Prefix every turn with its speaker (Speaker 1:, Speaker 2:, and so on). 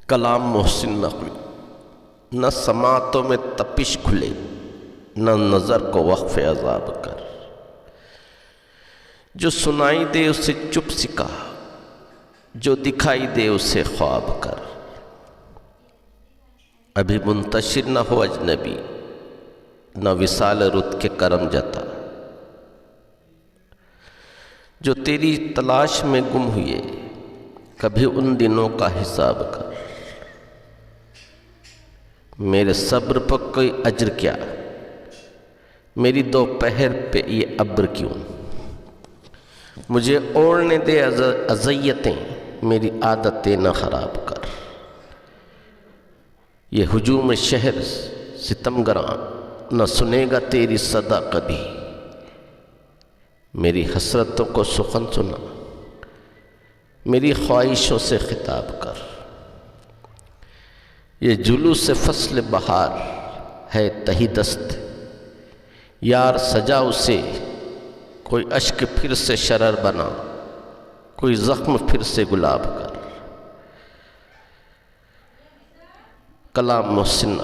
Speaker 1: کلام محسن نقوی، نہ سماعتوں میں تپش کھلے، نہ نظر کو وقف عذاب کر۔ جو سنائی دے اسے چپ سکھا، جو دکھائی دے اسے خواب کر۔ ابھی منتشر نہ ہو اجنبی، نہ وصال رت کے کرم جتا۔ جو تیری تلاش میں گم ہوئے، کبھی ان دنوں کا حساب کر۔ میرے صبر پر کوئی اجر کیا، میری دوپہر پہ یہ ابر کیوں؟ مجھے اوڑھنے دے اذیتیں، میری عادتیں نہ خراب کر۔ یہ ہجوم شہر ستمگراں نہ سنے گا تیری صدا کبھی۔ میری حسرتوں کو سخن سنا، میری خواہشوں سے خطاب کر۔ یہ جلوس فصل بہار ہے تہی دست، یار سجا اسے، کوئی اشک پھر سے شرر بنا، کوئی زخم پھر سے گلاب کر۔ کلام محسن